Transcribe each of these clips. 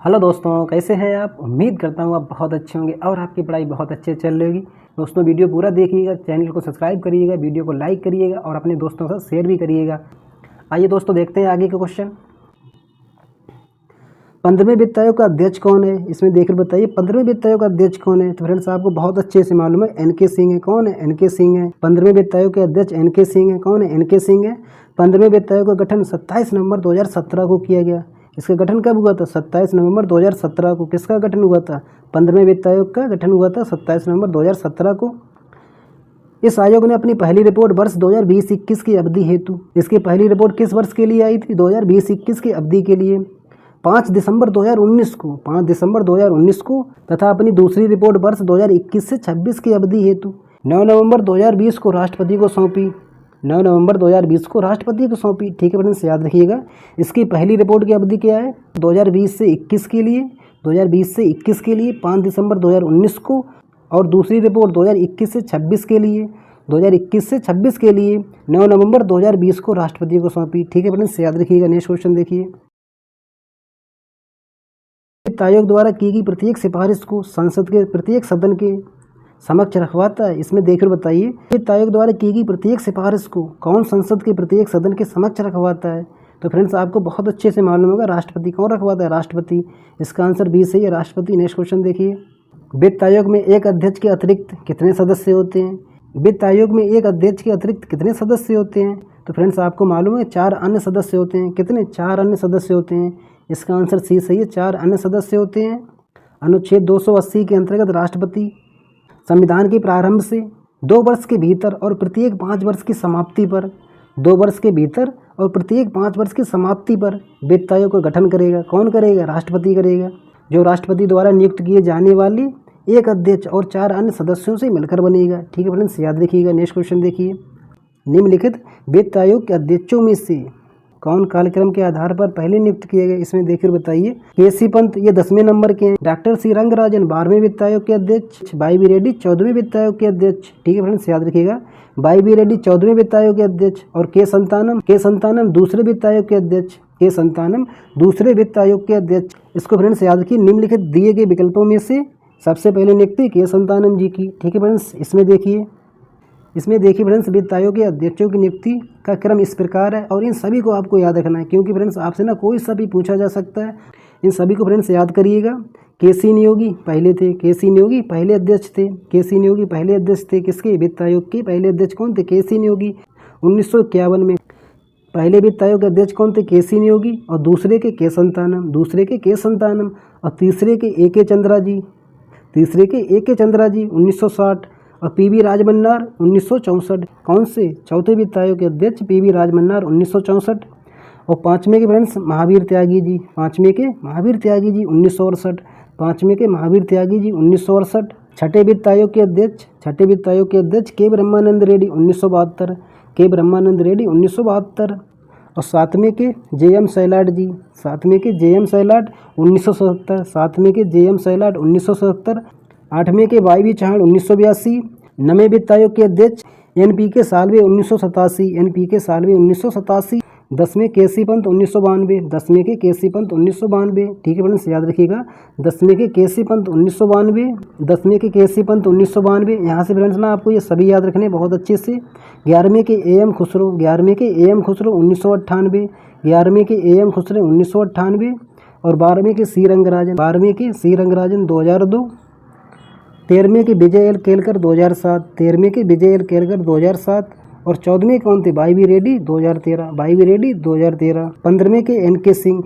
Hello दोस्तों, कैसे हैं आप। उम्मीद करता हूँ आप बहुत अच्छे होंगे और आपकी पढ़ाई बहुत अच्छे चल रही होगी। दोस्तों वीडियो पूरा देखिएगा, चैनल को सब्सक्राइब करिएगा, वीडियो को लाइक करिएगा और अपने दोस्तों के साथ शेयर भी करिएगा। आइए दोस्तों देखते हैं आगे का क्वेश्चन। 15वें वित्त आयोग का अध्यक्ष कौन है, इसमें देखकर बताइए 15वें वित्त आयोग का अध्यक्ष कौन है। तो फ्रेंड्स आपको बहुत अच्छे से मालूम है, एन.के. सिंह है। कौन है? एन.के. सिंह है। 15वें वित्त आयोग के अध्यक्ष एन.के. सिंह है। कौन है? एन.के. सिंह है। 15वें वित्त आयोग का गठन 27 नवंबर 2017 को किया गया। इसका गठन कब हुआ था? 27 नवंबर 2017 को। किसका गठन हुआ था? 15वें वित्त आयोग का गठन हुआ था 27 नवंबर 2017 को। इस आयोग ने अपनी पहली रिपोर्ट वर्ष 2020-21 की अवधि हेतु, इसकी पहली रिपोर्ट किस वर्ष के लिए आई थी? 2020-21 की अवधि के लिए 5 दिसंबर 2019 को तथा अपनी दूसरी रिपोर्ट वर्ष 2021 से 26 की अवधि हेतु 9 नवंबर 2020 को राष्ट्रपति को सौंपी। 9 नवंबर 2020 को राष्ट्रपति को सौंपी। ठीक है फ्रेंड्स, याद रखिएगा। इसकी पहली रिपोर्ट की अवधि क्या है? 2020 से 21 के लिए, 2020 से 21 के लिए 5 दिसंबर 2019 को, और दूसरी रिपोर्ट 2021 से 26 के लिए, 2021 से 26 के लिए 9 नवंबर 2020 को राष्ट्रपति को सौंपी। ठीक है फ्रेंड्स, याद रखिएगा। नेक्स्ट क्वेश्चन देखिए। वित्त आयोग द्वारा की गई प्रत्येक सिफारिश को संसद के प्रत्येक सदन के समक्ष रखवाता है। इसमें देखकर बताइए, वित्त आयोग द्वारा की गई प्रत्येक सिफारिश को कौन संसद के प्रत्येक सदन के समक्ष रखवाता है? तो फ्रेंड्स आपको बहुत अच्छे से मालूम होगा, राष्ट्रपति। कौन रखवाता है? राष्ट्रपति। इसका आंसर बी सही है, राष्ट्रपति। नेक्स्ट क्वेश्चन देखिए। वित्त आयोग में एक अध्यक्ष के अतिरिक्त कितने सदस्य होते हैं? वित्त आयोग में एक अध्यक्ष के अतिरिक्त कितने सदस्य होते हैं? तो फ्रेंड्स आपको मालूम है 4 अन्य सदस्य होते हैं। कितने? 4 अन्य सदस्य होते हैं। इसका आंसर सी सही है, 4 अन्य सदस्य होते हैं। अनुच्छेद 280 के अंतर्गत राष्ट्रपति संविधान के प्रारंभ से 2 वर्ष के भीतर और प्रत्येक 5 वर्ष की समाप्ति पर 2 वर्ष के भीतर और प्रत्येक 5 वर्ष की समाप्ति पर वित्त आयोग का गठन करेगा। कौन करेगा? राष्ट्रपति करेगा, जो राष्ट्रपति द्वारा नियुक्त किए जाने वाले एक अध्यक्ष और 4 अन्य सदस्यों से मिलकर बनेगा। ठीक है फ्रेंड्स, याद रखिएगा। नेक्स्ट क्वेश्चन देखिए। निम्नलिखित वित्त आयोग के अध्यक्षों में से कौन कालक्रम के आधार पर पहले नियुक्त किए गए? इसमें देखकर बताइए। के.सी. पंत ये 10वें नंबर के हैं। डॉक्टर सी रंगराजन 12वें वित्त आयोग के अध्यक्ष। वाई.बी. रेड्डी 14वें वित्त आयोग के अध्यक्ष। ठीक है फ्रेंड्स, याद रखिएगा। वाई.बी. रेड्डी 14वें वित्त आयोग के अध्यक्ष और के संतानम दूसरे वित्त आयोग के अध्यक्ष। के संतानम दूसरे वित्त आयोग के अध्यक्ष। इसको फ्रेंड्स याद रखिए, निम्नलिखित दिए गए विकल्पों में से सबसे पहले नियुक्ति के संतानम जी की। ठीक है फ्रेंड्स, इसमें देखिए फ्रेंड्स, वित्त आयोग के अध्यक्षों की नियुक्ति का क्रम इस प्रकार है और इन सभी को आपको याद रखना है, क्योंकि फ्रेंड्स आपसे ना कोई सा भी पूछा जा सकता है। इन सभी को फ्रेंड्स याद करिएगा। के.सी. नियोगी पहले थे, के.सी. नियोगी पहले अध्यक्ष थे, के.सी. नियोगी पहले अध्यक्ष थे। किसके? वित्त आयोग के पहले अध्यक्ष कौन थे? के.सी. नियोगी। 1951 में पहले वित्त आयोग के अध्यक्ष कौन थे? के.सी. नियोगी। और दूसरे के के संतानम और तीसरे के ए.के. चंद्रा जी 1960 और पी.वी. राजमन्नार 1964। कौन से? चौथे वित्त आयोग के अध्यक्ष पी.वी. राजमन्नार 1964। और 5वें के फ्रेंड्स महावीर त्यागी जी 1968। 5वें के महावीर त्यागी जी 1968। छठे वित्त आयोग के अध्यक्ष के ब्रह्मानंद रेड्डी 1972। और 7वें के जे.एम. सैलाट जी 1977। 8वें के वाई.बी. चौहान 1982। 9वें वित्त आयोग के अध्यक्ष एन.पी.के. साल्वे 1987। 10वें के.सी. पंत 1992। ठीक है फ्रेंड्स, याद रखिएगा। 10वें के के.सी. पंत 1992। यहाँ से फ्रेंड्स ना आपको ये सभी याद रखने बहुत अच्छे से। 11वें के ए.एम. खुसरो 1998। 11वें के ए.एम. खुसरो 1998। और 12वें के सी रंगराजन 2002। 13वें के विजय एल केलकर 2007। और 14वें कौन थे? वाई.बी. रेड्डी 2013। 15वें के एन.के. सिंह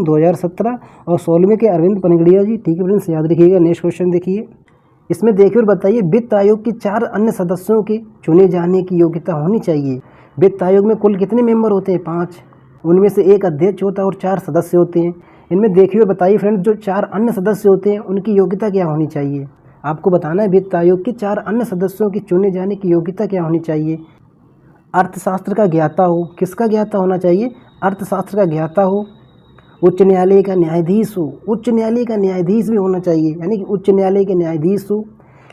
2017। और 16वें के अरविंद पनगड़िया जी। ठीक है फ्रेंड्स, याद रखिएगा। नेक्स्ट क्वेश्चन देखिए। इसमें देखिए और बताइए, वित्त आयोग के 4 अन्य सदस्यों के चुने जाने की योग्यता होनी चाहिए। वित्त आयोग में कुल कितने मेंबर होते हैं? 5। उनमें से एक अध्यक्ष होता है और 4 सदस्य होते हैं। इनमें देखिए और बताइए फ्रेंड्स, जो 4 अन्य सदस्य होते हैं उनकी योग्यता क्या होनी चाहिए? आपको बताना है वित्त आयोग के 4 अन्य सदस्यों की चुने जाने की योग्यता क्या होनी चाहिए। अर्थशास्त्र का ज्ञाता हो। किसका ज्ञाता होना चाहिए? अर्थशास्त्र का ज्ञाता हो। उच्च न्यायालय का न्यायाधीश हो। उच्च न्यायालय का न्यायाधीश भी होना चाहिए, यानी कि उच्च न्यायालय के न्यायाधीश हो।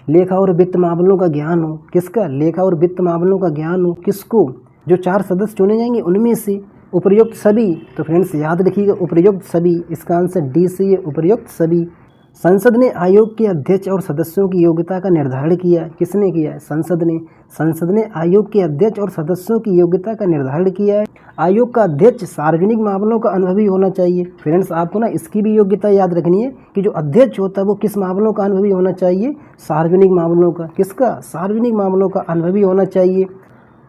लेखा और वित्त मामलों का ज्ञान हो। किसका? लेखा और वित्त मामलों का ज्ञान हो। किसको? जो 4 सदस्य चुने जाएंगे उनमें से उपर्युक्त सभी, तो फ्रेंड्स याद रखिएगा उपर्युक्त सभी, इसका आंसर डी सही है, उपर्युक्त सभी। संसद ने आयोग के अध्यक्ष और सदस्यों की योग्यता का निर्धारण किया, किसने किया है? संसद ने आयोग के अध्यक्ष और सदस्यों की योग्यता का निर्धारण किया है। आयोग का अध्यक्ष सार्वजनिक मामलों का अनुभवी होना चाहिए। फ्रेंड्स आपको ना इसकी भी योग्यता याद रखनी है कि जो अध्यक्ष होता है वो किस मामलों का अनुभवी होना चाहिए? सार्वजनिक मामलों का। किसका? सार्वजनिक मामलों का अनुभवी होना चाहिए।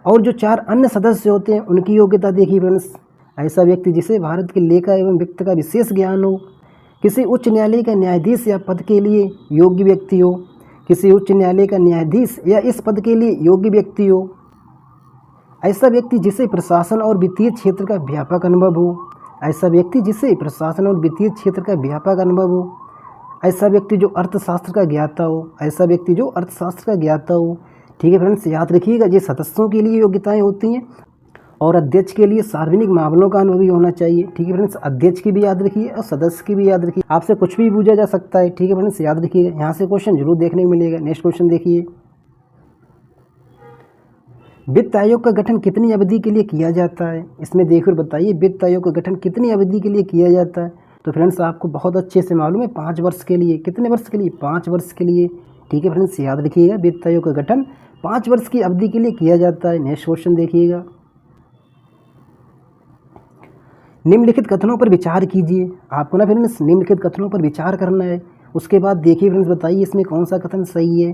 और जो 4 अन्य सदस्य होते हैं उनकी योग्यता देखिए फ्रेंड्स, ऐसा व्यक्ति जिसे भारत के लेखा एवं वित्त का विशेष ज्ञान हो, किसी उच्च न्यायालय का न्यायाधीश या पद के लिए योग्य व्यक्ति हो, किसी उच्च न्यायालय का न्यायाधीश या इस पद के लिए योग्य व्यक्ति हो, ऐसा व्यक्ति जिसे प्रशासन और वित्तीय क्षेत्र का व्यापक अनुभव हो, ऐसा व्यक्ति जिसे प्रशासन और वित्तीय क्षेत्र का व्यापक अनुभव हो, ऐसा व्यक्ति जो अर्थशास्त्र का ज्ञाता हो, ऐसा व्यक्ति जो अर्थशास्त्र का ज्ञाता हो। ठीक है फ्रेंड्स, याद रखिएगा ये सदस्यों के लिए योग्यताएं होती हैं और अध्यक्ष के लिए सार्वजनिक मामलों का अनुभवी होना चाहिए। ठीक है फ्रेंड्स, अध्यक्ष की भी याद रखिए और सदस्य की भी याद रखिए, आपसे कुछ भी पूछा जा सकता है। ठीक है फ्रेंड्स, याद रखिएगा, यहाँ से क्वेश्चन जरूर देखने को मिलेगा। नेक्स्ट क्वेश्चन देखिए, वित्त आयोग का गठन कितनी अवधि के लिए किया जाता है? इसमें देखकर बताइए वित्त आयोग का गठन कितनी अवधि के लिए किया जाता है? तो फ्रेंड्स आपको बहुत अच्छे से मालूम है, 5 वर्ष के लिए। कितने वर्ष के लिए? 5 वर्ष के लिए। ठीक है फ्रेंड्स, याद रखिएगा वित्त आयोग का गठन 5 वर्ष की अवधि के लिए किया जाता है। नेक्स्ट क्वेश्चन देखिएगा, निम्नलिखित कथनों पर विचार कीजिए। आपको ना फ्रेंड्स निम्नलिखित कथनों पर विचार करना है। उसके बाद देखिए फ्रेंड्स बताइए इसमें कौन सा कथन सही है।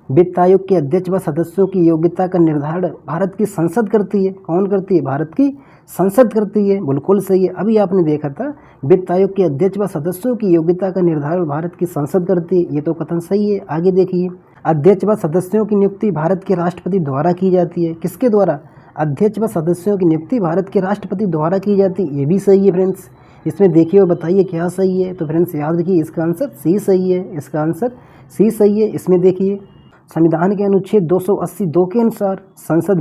वित्त आयोग के अध्यक्ष व सदस्यों की योग्यता का निर्धारण भारत की संसद करती है। कौन करती है? भारत की संसद करती है। बिल्कुल सही है। अभी आपने देखा था वित्त आयोग के अध्यक्ष व सदस्यों की योग्यता का निर्धारण भारत की संसद करती है, ये तो कथन सही है। आगे देखिए, अध्यक्ष व सदस्यों की नियुक्ति भारत के राष्ट्रपति द्वारा की जाती है। किसके द्वारा? अध्यक्ष व सदस्यों की नियुक्ति भारत के राष्ट्रपति द्वारा की जाती है, ये भी सही है फ्रेंड्स। इसमें देखिए और बताइए क्या सही है। तो फ्रेंड्स याद रखिए इसका आंसर सी सही है, इसका आंसर सी सही है। इसमें देखिए संविधान के अनुच्छेद 282 के अनुसार संसद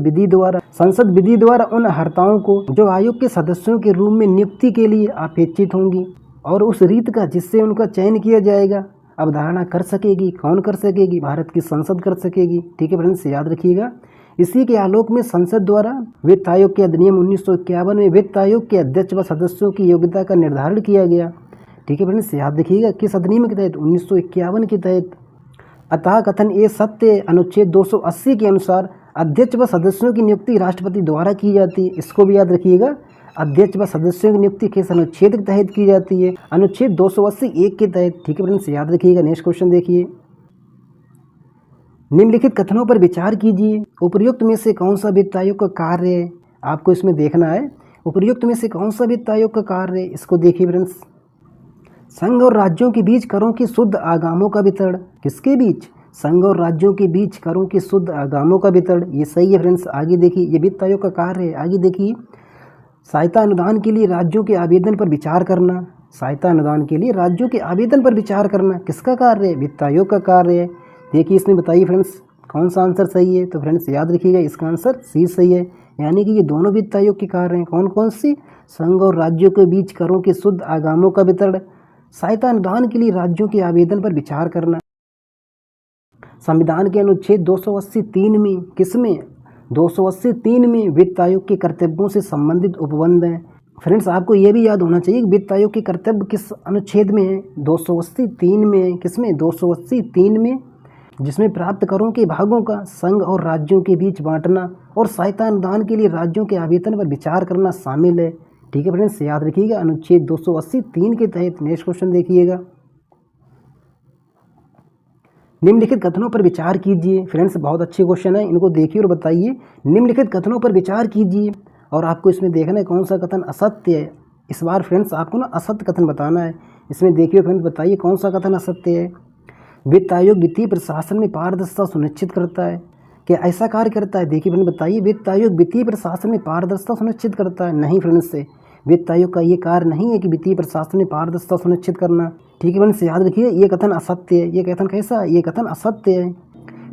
विधि द्वारा उन हर्ताओं को जो आयोग के सदस्यों के रूप में नियुक्ति के लिए अपेक्षित होंगी और उस रीत का जिससे उनका चयन किया जाएगा अवधारणा कर सकेगी। कौन कर सकेगी? भारत की संसद कर सकेगी। ठीक है फ्रेंड्स, याद रखिएगा। इसी के आलोक में संसद द्वारा वित्त आयोग के अधिनियम 1951 में वित्त आयोग के अध्यक्ष व सदस्यों की योग्यता का निर्धारण किया गया। ठीक है फ्रेंड्स, याद रखिएगा किस अधिनियम के तहत? 1951 के तहत। अतः कथन ए सत्य है। अनुच्छेद 280 के अनुसार अध्यक्ष व सदस्यों की नियुक्ति राष्ट्रपति द्वारा की जाती है। इसको भी याद रखिएगा, अध्यक्ष व सदस्यों की नियुक्ति किस अनुच्छेद के तहत की जाती है? अनुच्छेद 280(1) के तहत। ठीक है फ्रेंड्स, याद रखिएगा। नेक्स्ट क्वेश्चन देखिए, निम्नलिखित कथनों पर विचार कीजिए। उपर्युक्त में से कौन सा वित्त आयोग का कार्य है? आपको इसमें देखना है उपर्युक्त में से कौन सा वित्त आयोग का कार्य है। इसको देखिए फ्रेंड्स, संघ और राज्यों के बीच करों की शुद्ध आगामों का वितरण। किसके बीच? संघ और राज्यों के बीच करों की शुद्ध आगामों का वितरण, ये सही है फ्रेंड्स। आगे देखिए, ये वित्त आयोग का कार्य है। आगे देखिए, सहायता अनुदान के लिए राज्यों के आवेदन पर विचार करना। सहायता अनुदान के लिए राज्यों के आवेदन पर विचार करना किसका कार्य है? वित्त आयोग का कार्य है। देखिए इसमें बताइए फ्रेंड्स कौन सा आंसर सही है। तो फ्रेंड्स याद रखिएगा इसका आंसर सी सही है, यानी कि ये दोनों वित्त आयोग के कार्य हैं। कौन कौन सी? संघ और राज्यों के बीच करों के शुद्ध आगामों का वितरण, सहायता अनुदान के लिए राज्यों के आवेदन पर विचार करना। संविधान के अनुच्छेद 280(3) में, किसमें? 280(3) में वित्त आयोग के कर्तव्यों से संबंधित उपबंध हैं। फ्रेंड्स आपको ये भी याद होना चाहिए कि वित्त आयोग के कर्तव्य किस अनुच्छेद में है? 280(3) में है। किसमें? 280(3) में, जिसमें प्राप्त करों के भागों का संघ और राज्यों के बीच बांटना और सहायता अनुदान के लिए राज्यों के आवेदन पर विचार करना शामिल है। ठीक है फ्रेंड्स, याद रखिएगा अनुच्छेद 280(3) के तहत। नेक्स्ट क्वेश्चन देखिएगा, निम्नलिखित कथनों पर विचार कीजिए। फ्रेंड्स बहुत अच्छे क्वेश्चन है, इनको देखिए और बताइए। निम्नलिखित कथनों पर विचार कीजिए और आपको इसमें देखना है कौन सा कथन असत्य है। इस बार फ्रेंड्स आपको ना असत्य कथन बताना है। इसमें देखिए फ्रेंड्स बताइए कौन सा कथन असत्य है। वित्त आयोग वित्तीय प्रशासन में पारदर्शिता सुनिश्चित करता है। क्या ऐसा कार्य करता है? देखिए फ्रेंड्स बताइए, वित्त आयोग वित्तीय प्रशासन में पारदर्शिता सुनिश्चित करता है? नहीं फ्रेंड्स, से वित्त आयोग का ये कार्य नहीं है कि वित्तीय प्रशासन में पारदर्शिता सुनिश्चित करना। ठीक है फ्रेंड्स, याद रखिए ये कथन असत्य है। ये कथन कैसा है? ये कथन असत्य है।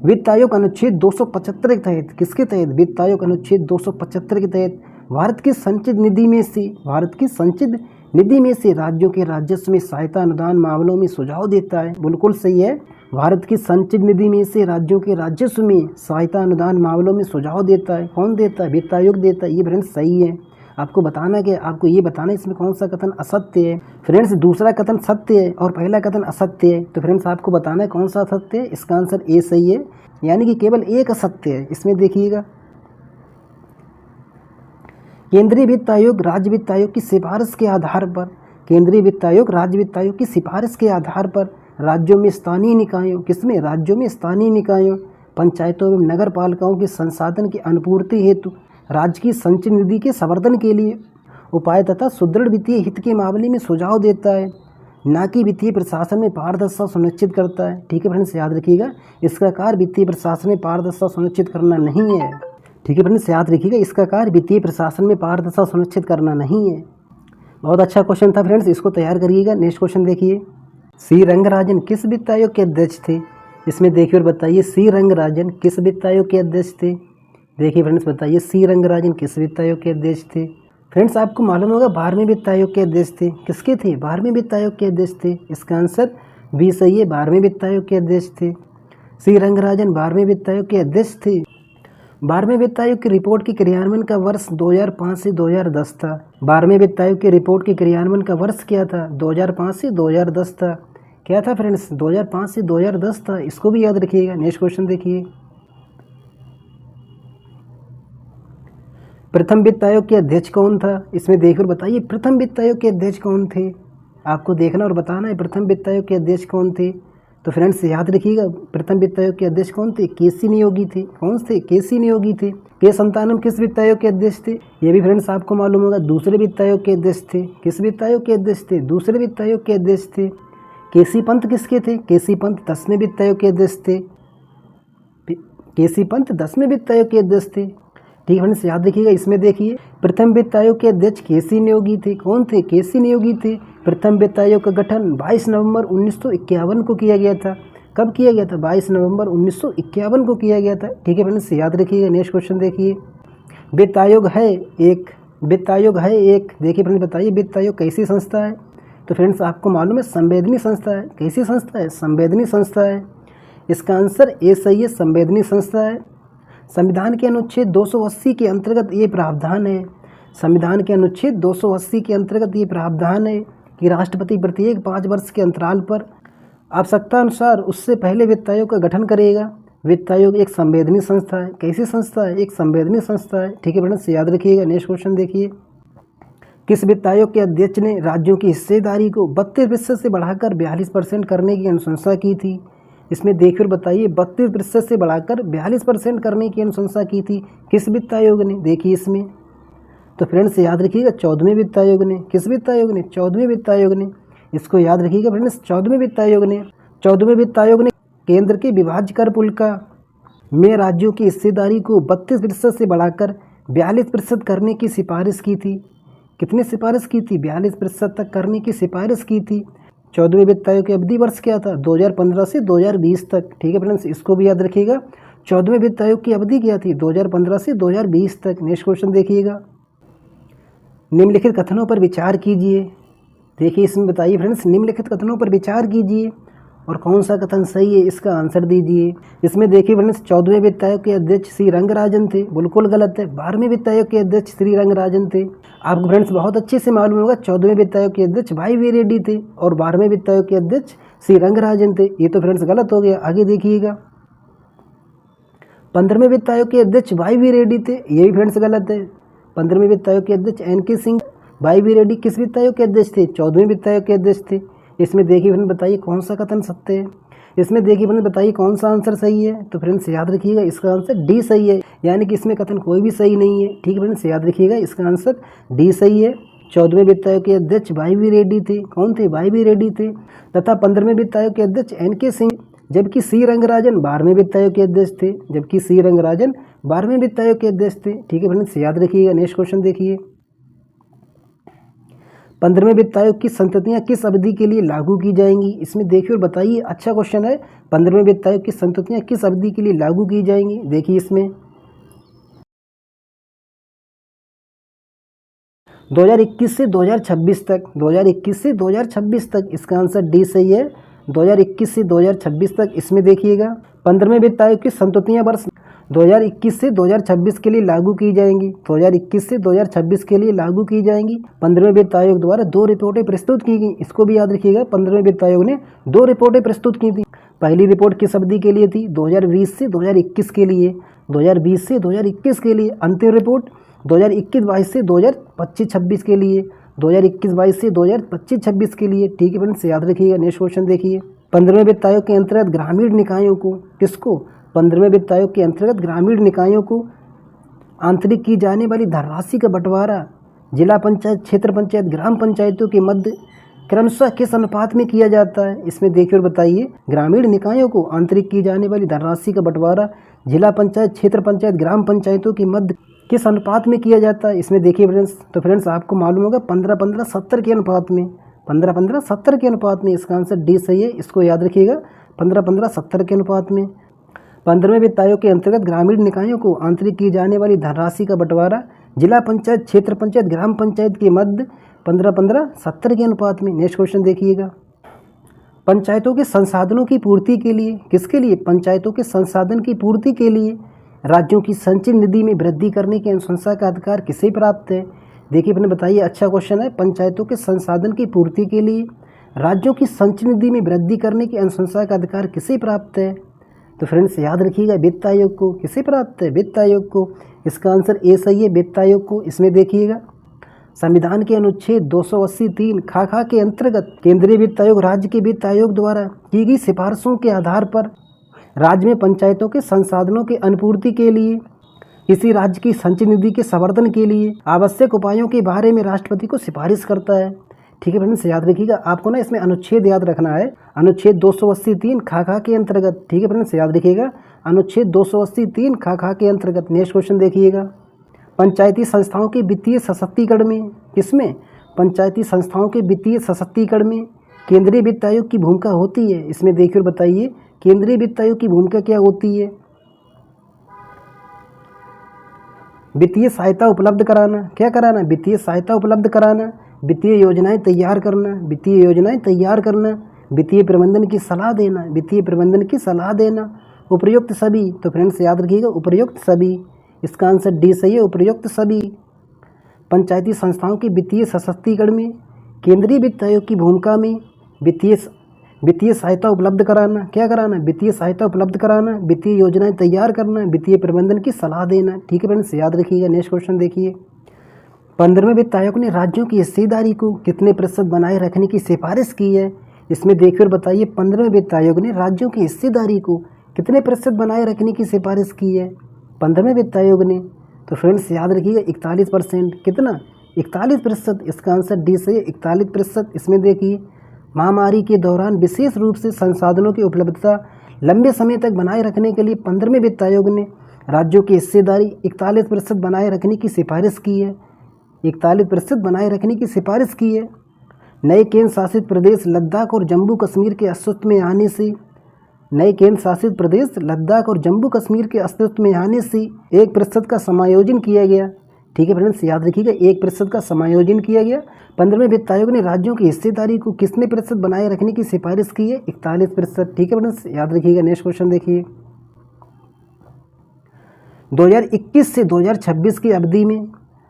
वित्त आयोग अनुच्छेद 275 के तहत, किसके तहत? वित्त आयोग अनुच्छेद 275 के तहत भारत की संचित निधि में से राज्यों के राजस्व में सहायता अनुदान मामलों में सुझाव देता है। बिल्कुल सही है। भारत की संचित निधि में से राज्यों के राजस्व में सहायता अनुदान मामलों में सुझाव देता है। कौन देता है? वित्त आयोग देता है। ये फ्रेंड्स सही है। आपको बताना कि आपको ये बताना है इसमें कौन सा कथन असत्य है। फ्रेंड्स दूसरा कथन सत्य है और पहला कथन असत्य है। तो फ्रेंड्स आपको बताना है कौन सा असत्य है। इसका आंसर ए सही है, यानी कि केवल एक असत्य है। इसमें देखिएगा, केंद्रीय वित्त आयोग राज्य वित्त आयोग की सिफारिश के आधार पर, केंद्रीय वित्त आयोग राज्य वित्त आयोग की सिफारिश के आधार पर राज्यों में स्थानीय निकायों, किसमें? राज्यों में स्थानीय निकायों, पंचायतों एवं नगर पालिकाओं के संसाधन की अनुपूर्ति हेतु राज्य की संचित निधि के संवर्धन के लिए उपाय तथा सुदृढ़ वित्तीय हित के मामले में सुझाव देता है, ना कि वित्तीय प्रशासन में पारदर्शिता सुनिश्चित करता है। ठीक है फ्रेंड्स, याद रखिएगा, इसका कार्य वित्तीय प्रशासन में पारदर्शिता सुनिश्चित करना नहीं है। ठीक है फ्रेंड्स, याद रखिएगा, इसका कार्य वित्तीय प्रशासन में पारदर्शिता सुनिश्चित करना नहीं है। बहुत अच्छा क्वेश्चन था फ्रेंड्स, इसको तैयार करिएगा। नेक्स्ट क्वेश्चन देखिए, सी रंगराजन किस वित्त आयोग के अध्यक्ष थे? इसमें देखिए और बताइए, सी रंगराजन किस वित्त आयोग के अध्यक्ष थे? देखिए फ्रेंड्स, बताइए सी रंगराजन किस वित्त आयोग के अध्यक्ष थे? फ्रेंड्स आपको मालूम होगा 12वें वित्त आयोग के अध्यक्ष थे। किसके थे? 12वें वित्त आयोग के अध्यक्ष थे। इसका आंसर बी सही है, 12वें वित्त आयोग के अध्यक्ष थे। सी रंगराजन 12वें वित्त आयोग के अध्यक्ष थे। 12वें वित्त आयोग की रिपोर्ट के क्रियान्वयन का वर्ष 2005 से 2010 था। 12वें वित्त आयोग की रिपोर्ट के क्रियान्वयन का वर्ष क्या था? 2005 से 2010 था। क्या था फ्रेंड्स? 2005 से 2010 था। इसको भी याद रखिएगा। नेक्स्ट क्वेश्चन देखिए, प्रथम वित्त आयोग के अध्यक्ष कौन था? इसमें देखकर बताइए, प्रथम वित्त आयोग के अध्यक्ष कौन थे? आपको देखना और बताना है प्रथम वित्त आयोग के अध्यक्ष कौन थे। तो फ्रेंड्स याद रखिएगा, प्रथम वित्त आयोग के अध्यक्ष कौन थे? केसी नियोगी थे। कौन थे? केसी नियोगी थे। के संतानम किस वित्त आयोग के अध्यक्ष थे? ये भी फ्रेंड्स आपको मालूम होगा, दूसरे वित्त आयोग के अध्यक्ष थे। किस वित्त आयोग के अध्यक्ष थे? दूसरे वित्त आयोग के अध्यक्ष थे। केसी पंत किसके थे? केसी पंत 10वें वित्त आयोग के अध्यक्ष थे। केसी पंत 10वें वित्त आयोग के अध्यक्ष थे। ठीक है फ्रेंड्स, याद रखिएगा। इसमें देखिए, प्रथम वित्त आयोग के अध्यक्ष केसी नियोगी थे। कौन थे? केसी नियोगी थे। प्रथम वित्त आयोग का गठन 22 नवंबर 1951 को किया गया था। कब किया गया था? 22 नवंबर 1951 को किया गया था। ठीक है फ्रेंड्स, याद रखिएगा। नेक्स्ट क्वेश्चन देखिए, वित्त आयोग है एक, वित्त आयोग है एक, देखिए फ्रेंड्स बताइए, वित्त आयोग कैसी संस्था है? तो फ्रेंड्स आपको मालूम है, संवेदनीय संस्था है। कैसी संस्था है? संवेदनीय संस्था है। इसका आंसर ए सही है, संवेदनीय संस्था है। संविधान के अनुच्छेद 280 के अंतर्गत ये प्रावधान है, संविधान के अनुच्छेद 280 के अंतर्गत ये प्रावधान है कि राष्ट्रपति प्रत्येक 5 वर्ष के अंतराल पर आवश्यकता अनुसार उससे पहले वित्त आयोग का गठन करेगा। वित्त आयोग एक संवेदनीय संस्था है। कैसी संस्था है? एक संवेदनीय संस्था है। ठीक है फ्रेंड्स, याद रखिएगा। नेक्स्ट क्वेश्चन देखिए, किस वित्त आयोग के अध्यक्ष ने राज्यों की हिस्सेदारी को 32% से बढ़ाकर 42% करने की अनुशंसा की थी? इसमें देखकर बताइए, 32% से बढ़ाकर 42% करने की अनुशंसा की थी। किस वित्त आयोग ने? देखिए इसमें, तो फ्रेंड्स याद रखिएगा, 14वें वित्त आयोग ने। किस वित्त आयोग ने? 14वें वित्त आयोग ने। इसको याद रखिएगा फ्रेंड्स, 14वें वित्त आयोग ने। 14वें वित्त आयोग ने केंद्र के विभाज्य कर पुलिका में राज्यों की हिस्सेदारी को 32% से बढ़ाकर 42% करने की सिफारिश की थी। कितनी सिफारिश की थी? 42% तक करने की सिफारिश की थी। 14वें वित्त आयोग की अवधि वर्ष क्या था? 2015 से 2020 तक। ठीक है फ्रेंड्स, इसको भी याद रखिएगा। 14वें वित्त आयोग की अवधि क्या थी? 2015 से 2020 तक। नेक्स्ट क्वेश्चन देखिएगा, निम्नलिखित कथनों पर विचार कीजिए। देखिए इसमें बताइए फ्रेंड्स, निम्नलिखित कथनों पर विचार कीजिए और कौन सा कथन सही है इसका आंसर दीजिए। इसमें देखिए फ्रेंड्स, 14वें वित्त आयोग के अध्यक्ष श्री रंगराजन थे, बिल्कुल गलत है। 12वें वित्त आयोग के अध्यक्ष श्री रंगराजन थे। आपको फ्रेंड्स बहुत अच्छे से मालूम होगा, 14वें वित्त आयोग के अध्यक्ष भाई वी रेड्डी थे और 12वें वित्त आयोग के अध्यक्ष श्री रंगराजन थे। ये तो फ्रेंड्स गलत हो गया। आगे देखिएगा, 15वें वित्त आयोग के अध्यक्ष भाई वी रेड्डी थे, ये भी फ्रेंड्स गलत है। 15वें वित्त आयोग के अध्यक्ष NK सिंह भाई वी रेड्डी किस वित्त आयोग के अध्यक्ष थे? 14वें वित्त आयोग के अध्यक्ष थे। इसमें देखिए फ्रेंड्स बताइए कौन सा कथन सत्य है। इसमें देखिए फ्रेंड्स बताइए कौन सा आंसर सही है। तो फ्रेंड्स याद रखिएगा, इसका आंसर डी सही है, यानी कि इसमें कथन कोई भी सही नहीं है। ठीक है फ्रेंड्स, याद रखिएगा, इसका आंसर डी सही है। 14वें वित्त आयोग के अध्यक्ष भाई वी रेड्डी थे। कौन थे? भाई वी रेड्डी थे। तथा 15वें वित्त आयोग के अध्यक्ष NK सिंह, जबकि सी रंगराजन 12वें वित्त आयोग के अध्यक्ष थे। जबकि सी रंगराजन 12वें वित्त आयोग के अध्यक्ष थे। ठीक है फ्रेंड्स, याद रखिएगा। नेक्स्ट क्वेश्चन देखिए, 15वें वित्त आयोग की संततियां किस अवधि के लिए लागू की जाएंगी? इसमें देखिए और बताइए। अच्छा क्वेश्चन है, 15वें वित्त आयोग की संततियां किस अवधि के लिए लागू की जाएंगी? देखिए इसमें 2021 से 2026 तक। 2021 से 2026 तक। इसका आंसर डी सही है, 2021 से 2026 तक, इसमें देखिएगा 15वें वित्त आयोग की संस्तुतियाँ वर्ष 2021 से 2026 के लिए लागू की जाएंगी। 2021 से 2026 के लिए लागू की जाएंगी। 15वें वित्त आयोग द्वारा 2 रिपोर्टें प्रस्तुत की गई, इसको भी याद रखिएगा। 15वें वित्त आयोग ने 2 रिपोर्टें प्रस्तुत की थी। पहली रिपोर्ट किस अवधि के लिए थी? 2020 से 2021 के लिए। 2020 से 2021 के लिए। अंतिम रिपोर्ट 2021-22 से 2025-26 के लिए। 2021-22 से 2025-26 के लिए। ठीक है फ्रेंड्स, याद रखिएगा। नेक्स्ट क्वेश्चन देखिए। 15वें वित्त आयोग के अंतर्गत ग्रामीण निकायों को, किसको? 15वें वित्त आयोग के अंतर्गत ग्रामीण निकायों को आंतरिक की जाने वाली धनराशि का बंटवारा जिला पंचायत, क्षेत्र पंचायत, ग्राम पंचायतों के मध्य क्रमशः किस अनुपात में किया जाता है? इसमें देखिए और बताइए। ग्रामीण निकायों को आंतरिक की जाने वाली धनराशि का बंटवारा जिला पंचायत, क्षेत्र पंचायत, ग्राम पंचायतों के मध्य किस अनुपात में किया जाता है? इसमें देखिए फ्रेंड्स, तो फ्रेंड्स आपको मालूम होगा 15-15-70 के अनुपात में। 15-15-70 के अनुपात में। इसका आंसर डी सही है, इसको याद रखिएगा। 15-15-70 के अनुपात में। 15वें वित्त आयोग के अंतर्गत ग्रामीण निकायों को आंतरिक की जाने वाली धनराशि का बंटवारा जिला पंचायत, क्षेत्र पंचायत, ग्राम पंचायत के मध्य 15-15-70 के अनुपात में। नेक्स्ट क्वेश्चन देखिएगा। पंचायतों के संसाधनों की पूर्ति के लिए, किसके लिए? पंचायतों के संसाधन की पूर्ति के लिए राज्यों की संचित निधि में वृद्धि करने की अनुशंसा का अधिकार किसे प्राप्त है? देखिए अपने बताइए, अच्छा क्वेश्चन है। पंचायतों के संसाधन की पूर्ति के लिए राज्यों की संचित निधि में वृद्धि करने की अनुशंसा का अधिकार किसे प्राप्त है? तो फ्रेंड्स याद रखिएगा, वित्त आयोग को। किसे प्राप्त है? वित्त आयोग को। इसका आंसर ए सही है, वित्त आयोग को। इसमें देखिएगा, संविधान के अनुच्छेद 280(3) खा के अंतर्गत केंद्रीय वित्त आयोग राज्य के वित्त आयोग द्वारा की गई सिफारिशों के आधार पर राज्य में पंचायतों के संसाधनों के अनुपूर्ति के लिए किसी राज्य की संचित निधि के संवर्धन के लिए आवश्यक उपायों के बारे में राष्ट्रपति को सिफारिश करता है। ठीक है फ्रेंड्स, याद रखिएगा। आपको ना इसमें अनुच्छेद याद रखना है। अनुच्छेद 280(3) खा के अंतर्गत। ठीक है फ्रेंड्स, याद रखिएगा। अनुच्छेद 280(3) खा के अंतर्गत। नेक्स्ट क्वेश्चन देखिएगा। पंचायती संस्थाओं के वित्तीय सशक्तिकरण में, किसमें? पंचायती संस्थाओं के वित्तीय सशक्तिकरण में केंद्रीय वित्त आयोग की भूमिका होती है। इसमें देखिए और बताइए, केंद्रीय वित्त आयोग की भूमिका क्या होती है? वित्तीय सहायता उपलब्ध कराना। क्या कराना? वित्तीय सहायता उपलब्ध कराना, वित्तीय योजनाएं तैयार करना, वित्तीय योजनाएं तैयार करना, वित्तीय प्रबंधन की सलाह देना, वित्तीय प्रबंधन की सलाह देना, उपयुक्त सभी। तो फ्रेंड्स याद रखिएगा, उपयुक्त सभी। इसका आंसर डी सही है, उपयुक्त सभी। पंचायती संस्थाओं के वित्तीय सशक्तिकरण में केंद्रीय वित्त आयोग की भूमिका में वित्तीय सहायता उपलब्ध कराना। क्या कराना? वित्तीय सहायता उपलब्ध कराना, वित्तीय योजनाएं तैयार करना, वित्तीय प्रबंधन की सलाह देना। ठीक है फ्रेंड्स, याद रखिएगा। नेक्स्ट क्वेश्चन देखिए। 15वें वित्त आयोग ने राज्यों की हिस्सेदारी को कितने प्रतिशत बनाए रखने की सिफारिश की है? इसमें देखिए और बताइए, 15वें वित्त आयोग ने राज्यों की हिस्सेदारी को कितने प्रतिशत बनाए रखने की सिफारिश की है 15वें वित्त आयोग ने? तो फ्रेंड्स याद रखिएगा, 41%। कितना? 41%। इसका आंसर डी से 41%। इसमें देखिए, महामारी के दौरान विशेष रूप से संसाधनों की उपलब्धता लंबे समय तक बनाए रखने के लिए 15वें वित्त आयोग ने राज्यों की हिस्सेदारी 41% बनाए रखने की सिफारिश की है। 41% बनाए रखने की सिफारिश की है। नए केंद्र शासित प्रदेश लद्दाख और जम्मू कश्मीर के अस्तित्व में आने से, नए केंद्र शासित प्रदेश लद्दाख और जम्मू कश्मीर के अस्तित्व में आने से 1% का समायोजन किया गया। ठीक है फ्रेंड्स, याद रखिएगा, 1% का समायोजन किया गया। 15वें वित्त आयोग ने राज्यों की हिस्सेदारी को कितने प्रतिशत बनाए रखने की सिफारिश की है? 41%। ठीक है फ्रेंड्स, याद रखिएगा। नेक्स्ट क्वेश्चन देखिए। 2021 से 2026 की अवधि में,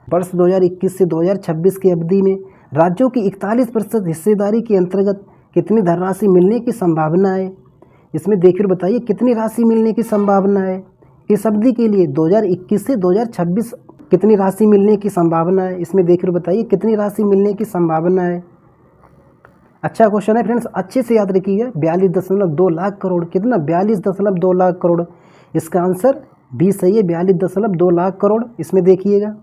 वर्ष 2021 से 2026 की अवधि में राज्यों की 41% हिस्सेदारी के अंतर्गत कितनी धनराशि मिलने की संभावना है? इसमें देखिए बताइए, कितनी राशि मिलने की संभावना है इस अवधि के लिए? 2021 से 2026 कितनी राशि मिलने की संभावना है? इसमें देखिए बताइए, कितनी राशि मिलने की संभावना है? अच्छा क्वेश्चन है फ्रेंड्स, अच्छे से याद रखिएगा। 42.2 लाख करोड़। कितना? 42.2 लाख करोड़। इसका आंसर बी सही है, 42.2 लाख करोड़। इसमें देखिएगा,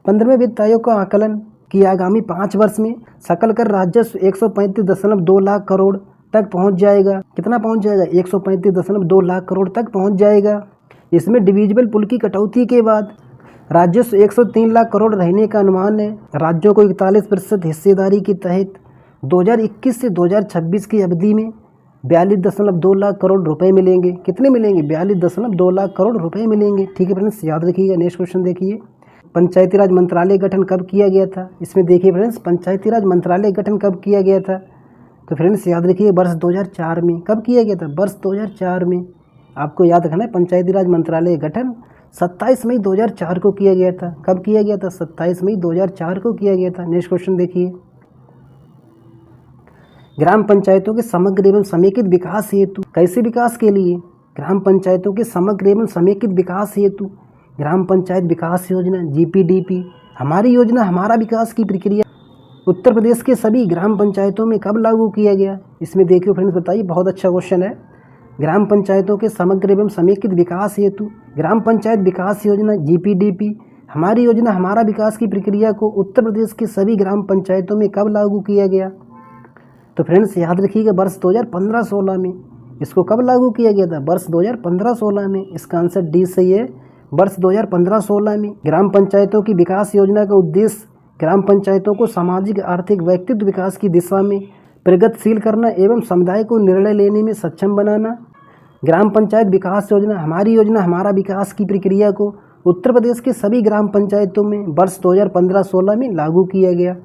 15वें वित्त आयोग का आकलन कि आगामी 5 वर्ष में सकल कर राजस्व 135.2 लाख करोड़ तक पहुंच जाएगा। कितना पहुंच जाएगा? 135.2 लाख करोड़ तक पहुंच जाएगा। इसमें डिविजिबल पुल की कटौती के बाद राजस्व 103 लाख करोड़ रहने का अनुमान है। राज्यों को 41% हिस्सेदारी के तहत 2021 से 2026 की अवधि में 42.2 लाख करोड़ रुपए मिलेंगे। कितने मिलेंगे? 42.2 लाख करोड़ रुपए मिलेंगे। ठीक है फ्रेंड्स, याद रखिएगा। नेक्स्ट क्वेश्चन देखिए। पंचायती राज मंत्रालय गठन कब किया गया था? इसमें देखिए फ्रेंड्स, पंचायती राज मंत्रालय गठन कब किया गया था? तो फ्रेंड्स याद रखिए वर्ष 2004 में कब किया गया था, वर्ष 2004 में। आपको याद रखना है पंचायती राज मंत्रालय का गठन 27 मई 2004 को किया गया था। कब किया गया था, 27 मई 2004 को किया गया था। नेक्स्ट क्वेश्चन देखिए, ग्राम पंचायतों के समग्र एवं समेकित विकास हेतु, कैसे विकास के लिए, ग्राम पंचायतों के समग्र एवं समेकित विकास हेतु ग्राम पंचायत विकास योजना GPDP, हमारी योजना हमारा विकास की प्रक्रिया उत्तर प्रदेश के सभी ग्राम पंचायतों में कब लागू किया गया। इसमें देखिए फ्रेंड्स बताइए, बहुत अच्छा क्वेश्चन है। ग्राम पंचायतों के समग्र एवं समेकित विकास हेतु ग्राम पंचायत विकास योजना GPDP, हमारी योजना हमारा विकास की प्रक्रिया को उत्तर प्रदेश के सभी ग्राम पंचायतों में कब लागू किया गया। तो फ्रेंड्स याद रखिएगा वर्ष 2015-16 में। इसको कब लागू किया गया था, वर्ष 2015-16 में। इसका आंसर डी सही है, वर्ष 2015-16 में। ग्राम पंचायतों की विकास योजना का उद्देश्य ग्राम पंचायतों को सामाजिक आर्थिक व्यक्तित्व विकास की दिशा में प्रगतिशील करना एवं समुदाय को निर्णय लेने में सक्षम बनाना। ग्राम पंचायत विकास योजना हमारी योजना हमारा विकास की प्रक्रिया को उत्तर प्रदेश के सभी ग्राम पंचायतों में वर्ष 2015-16 में लागू किया गया।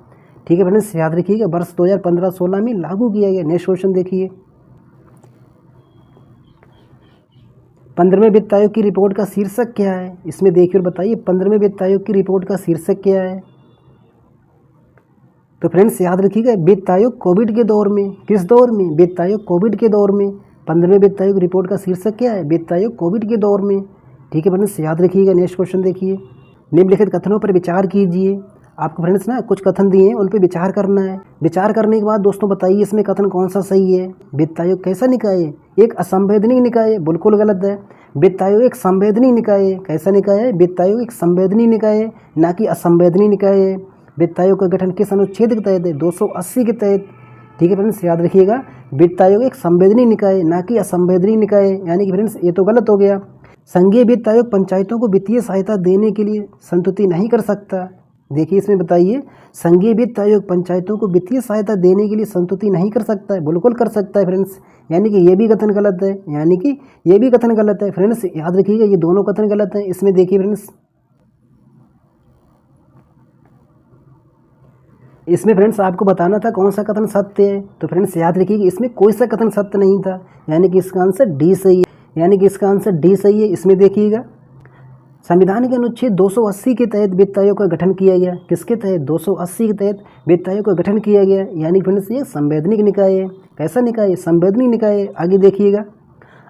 ठीक है फ्रेंड्स, याद रखिएगा वर्ष 2015-16 में लागू किया गया। नेक्स्ट क्वेश्चन देखिए, 15वें वित्त आयोग की रिपोर्ट का शीर्षक क्या है। इसमें देखिए और बताइए 15वें वित्त आयोग की रिपोर्ट का शीर्षक क्या है। तो फ्रेंड्स याद रखिएगा वित्त आयोग कोविड के दौर में, किस दौर में, वित्त आयोग कोविड के दौर में। 15वें वित्त आयोग रिपोर्ट का शीर्षक क्या है, वित्त आयोग कोविड के दौर में। ठीक है फ्रेंड्स, याद रखिएगा। नेक्स्ट क्वेश्चन देखिए, निम्नलिखित कथनों पर विचार कीजिए। आपको फ्रेंड्स ना कुछ कथन दिए हैं, उन पर विचार करना है। विचार करने के बाद दोस्तों बताइए इसमें कथन कौन सा सही है। वित्त आयोग कैसा निकाय है, एक असंवैधानिक निकाय है, बिल्कुल गलत है। वित्त आयोग एक संवैधानिक निकाय है, कैसा निकाय है, वित्त आयोग एक संवैधानिक निकाय है, ना कि असंवैधानिक निकाय है। वित्त आयोग का गठन किस अनुच्छेद के तहत है, 280 के तहत। ठीक है फ्रेंड्स, याद रखिएगा वित्त आयोग एक संवैधानिक निकाय है, ना कि असंवैधानिक निकाय है। यानी कि फ्रेंड्स ये तो गलत हो गया। संघीय वित्त आयोग पंचायतों को वित्तीय सहायता देने के लिए संतुष्टि नहीं कर सकता। देखिए इसमें बताइए, संघीय वित्त आयोग पंचायतों को वित्तीय सहायता देने के लिए संतुष्टि नहीं कर सकता है, बिल्कुल कर सकता है फ्रेंड्स। यानी कि ये भी कथन गलत है, यानी कि ये भी कथन गलत है फ्रेंड्स। याद रखिएगा ये दोनों कथन गलत हैं। इसमें देखिए फ्रेंड्स, इसमें फ्रेंड्स आपको बताना था कौन सा कथन सत्य है। तो फ्रेंड्स याद रखिएगा इसमें कोई सा कथन सत्य नहीं था, यानी कि इसका आंसर डी सही है, यानी कि इसका आंसर डी सही है। इसमें देखिएगा संविधान के अनुच्छेद 280 के तहत वित्त आयोग का गठन किया गया। किसके तहत, 280 के तहत वित्त आयोग का गठन किया गया। यानी फ्रेंड्स ये संवैधानिक निकाय है। कैसा निकाय है, संवैधानिक निकाय है। आगे देखिएगा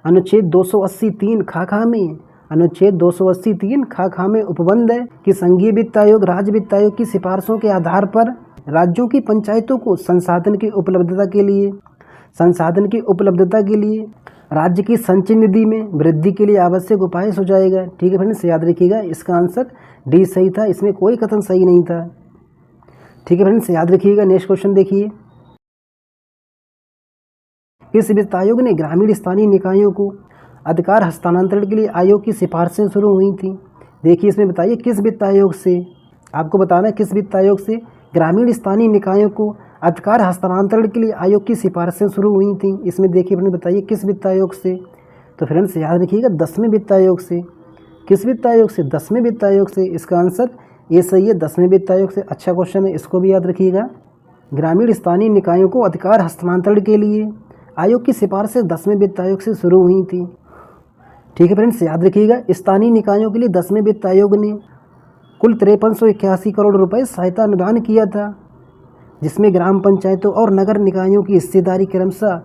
अनुच्छेद 280(3) खाखा में, अनुच्छेद 280(3) खाखा में उपबंध है कि संघीय वित्त आयोग राज्य वित्त आयोग की सिफारिशों के आधार पर राज्यों की पंचायतों को संसाधन की उपलब्धता के लिए राज्य की संचय निधि में वृद्धि के लिए आवश्यक उपाय सुझाएगा। ठीक है फ्रेंड्स, याद रखिएगा इसका आंसर डी सही था, इसमें कोई कथन सही नहीं था। ठीक है फ्रेंड्स, याद रखिएगा। नेक्स्ट क्वेश्चन देखिए, इस वित्त आयोग ने ग्रामीण स्थानीय निकायों को अधिकार हस्तांतरण के लिए आयोग की सिफारिशें शुरू हुई थी। देखिए इसमें बताइए किस वित्त आयोग से, आपको बताना है किस वित्त आयोग से ग्रामीण स्थानीय निकायों को अधिकार हस्तांतरण के लिए आयोग की सिफारिशें शुरू हुई थी। इसमें देखिए अपने बताइए किस वित्त आयोग से। तो फ्रेंड्स याद रखिएगा 10वें वित्त आयोग से। किस वित्त आयोग से, 10वें वित्त आयोग से। इसका आंसर ये सही है, 10वें वित्त आयोग से। अच्छा क्वेश्चन है, इसको भी याद रखिएगा। ग्रामीण स्थानीय निकायों को अधिकार हस्तांतरण के लिए आयोग की सिफारिशें 10वें वित्त आयोग से शुरू हुई थी। ठीक है फ्रेंड्स, याद रखिएगा स्थानीय निकायों के लिए 10वें वित्त आयोग ने कुल 5381 करोड़ रुपए सहायता अनुदान किया था, जिसमें ग्राम पंचायतों और नगर निकायों की हिस्सेदारी क्रमशः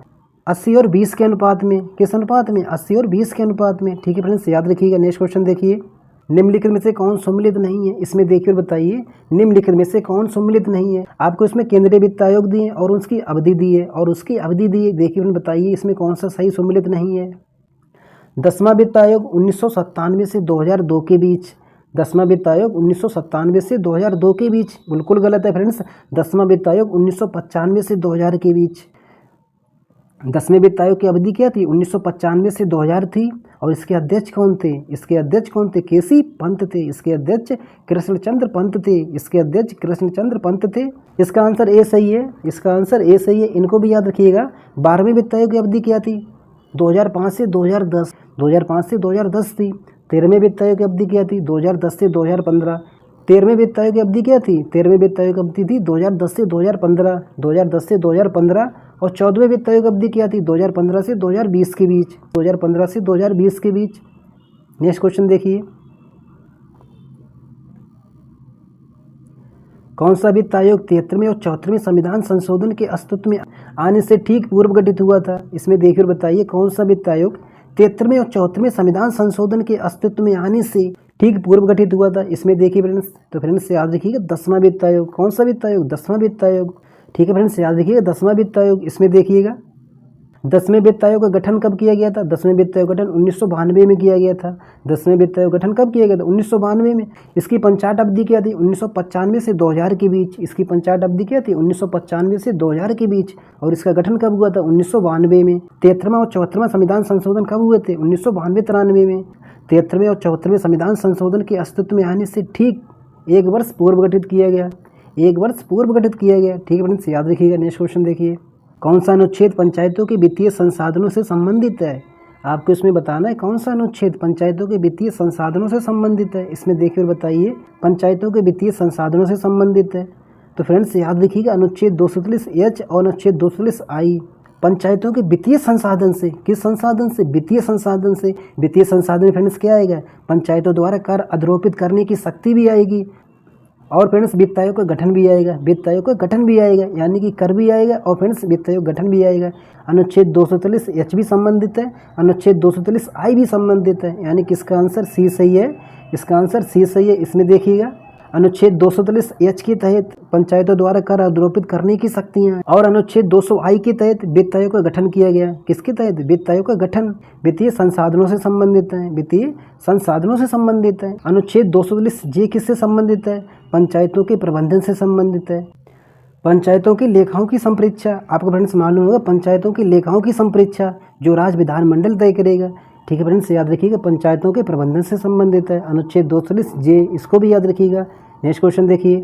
80 और 20 के अनुपात में, किस अनुपात में, 80 और 20 के अनुपात में। ठीक है फ्रेंड्स, याद रखिएगा। नेक्स्ट क्वेश्चन देखिए, निम्नलिखित में से कौन सम्मिलित नहीं है। इसमें देखिए और बताइए निम्नलिखित में से कौन सम्मिलित नहीं है। आपको इसमें केंद्रीय वित्त आयोग दिए और उसकी अवधि दी है, और उसकी अवधि दी है। देखिए और बताइए इसमें कौन सा सही सम्मिलित नहीं है। 10वां वित्त आयोग 1997 से 2002 के बीच, 10वां वित्त आयोग 1997 से 2002 के बीच, बिल्कुल गलत है फ्रेंड्स। 10वां वित्त आयोग 1995 से 2000 के बीच। 10वें वित्त आयोग की अवधि क्या थी, 1995 से 2000 थी। और इसके अध्यक्ष कौन थे, इसके अध्यक्ष कौन थे, केसी पंत थे। इसके अध्यक्ष कृष्णचंद्र पंत थे, इसके अध्यक्ष कृष्णचंद्र पंत थे। इसका आंसर ए सही है, इसका आंसर ए सही है। इनको भी याद रखिएगा। 12वें वित्त आयोग की अवधि क्या थी, 2005 से 2010, 2005 से 2010 थी। 13वें वित्त आयोग की अवधि क्या थी, 2010 से 2015। 13वें वित्त आयोग की अवधि क्या थी? 13वें वित्त आयोग की अवधि थी 2010 से 2015, 2010 से 2015। और 14वें वित्त आयोग की अवधि क्या थी? 2015 से 2020 के बीच, 2015 से 2020 के बीच। नेक्स्ट क्वेश्चन देखिए, कौन सा वित्त आयोग 73वें और 74वें संविधान संशोधन के अस्तित्व में आने से ठीक पूर्व गठित हुआ था? इसमें देखिए और बताइए कौन सा वित्त आयोग 73वें और 74वें संविधान संशोधन के अस्तित्व में आने से ठीक पूर्व गठित हुआ था? इसमें देखिए फ्रेंड्स, तो फ्रेंड्स याद रखिएगा 10वां वित्त आयोग। कौन सा वित्त आयोग? 10वां वित्त आयोग। ठीक है फ्रेंड्स, याद रखिएगा 10वां वित्त आयोग। इसमें देखिएगा 10वें वित्त आयोग का गठन कब किया गया था? 10वें वित्त आयोग गठन 1992 में किया गया था। 10वें वित्त आयोग गठन कब किया गया था? 1992 में। इसकी पंचायत अवधि क्या थी? 1995 से 2000 के बीच। इसकी पंचायत अवधि क्या थी? 1995 से 2000 के बीच। और इसका गठन कब हुआ था? 1992 में। 73वां और 74वां संविधान संशोधन कब हुए थे? 1992-93 में। 73वें और 74वें संविधान संशोधन के अस्तित्व में आने से ठीक 1 वर्ष पूर्व गठित किया गया। 1 वर्ष पूर्व गठित किया गया। ठीक है फ्रेंड्स, याद रखिएगा। नेक्स्ट क्वेश्चन देखिए, कौन सा अनुच्छेद पंचायतों के वित्तीय संसाधनों से संबंधित है? आपको इसमें बताना है कौन सा अनुच्छेद पंचायतों के वित्तीय संसाधनों से संबंधित है। इसमें देखिए और बताइए, पंचायतों के वित्तीय संसाधनों से संबंधित है। तो फ्रेंड्स याद रखिएगा, अनुच्छेद 243H और अनुच्छेद 243I पंचायतों के वित्तीय संसाधन से। किस संसाधन से? वित्तीय संसाधन से। वित्तीय संसाधन फ्रेंड्स क्या आएगा? पंचायतों द्वारा कर आरोपित करने की शक्ति भी आएगी, और फ्रेंड्स वित्त आयोग का गठन भी आएगा। वित्त आयोग का गठन भी आएगा, यानी कि कर भी आएगा और फ्रेंड्स वित्त आयोग गठन भी आएगा। अनुच्छेद 243H भी संबंधित है, अनुच्छेद 243I भी संबंधित है, यानी कि इसका आंसर सी सही है। इसका आंसर सी सही है। इसमें देखिएगा, अनुच्छेद 243H के तहत पंचायतों द्वारा कर आरोपित करने की शक्तियाँ, और अनुच्छेद 200I के तहत वित्त आयोग का गठन किया गया। किसके तहत? वित्त आयोग का गठन वित्तीय संसाधनों से संबंधित है। वित्तीय संसाधनों से संबंधित है। अनुच्छेद 240J किससे संबंधित है? पंचायतों के प्रबंधन से संबंधित है। पंचायतों की लेखाओं की संप्रेक्षा, आपको फ्रेंड्स मालूम होगा, पंचायतों की लेखाओं की संप्रेक्षा जो राज्य विधानमंडल तय करेगा। ठीक है फ्रेंड्स, याद रखिएगा पंचायतों के प्रबंधन से संबंधित है। अनुच्छेद 240J, इसको भी याद रखिएगा। नेक्स्ट क्वेश्चन देखिए,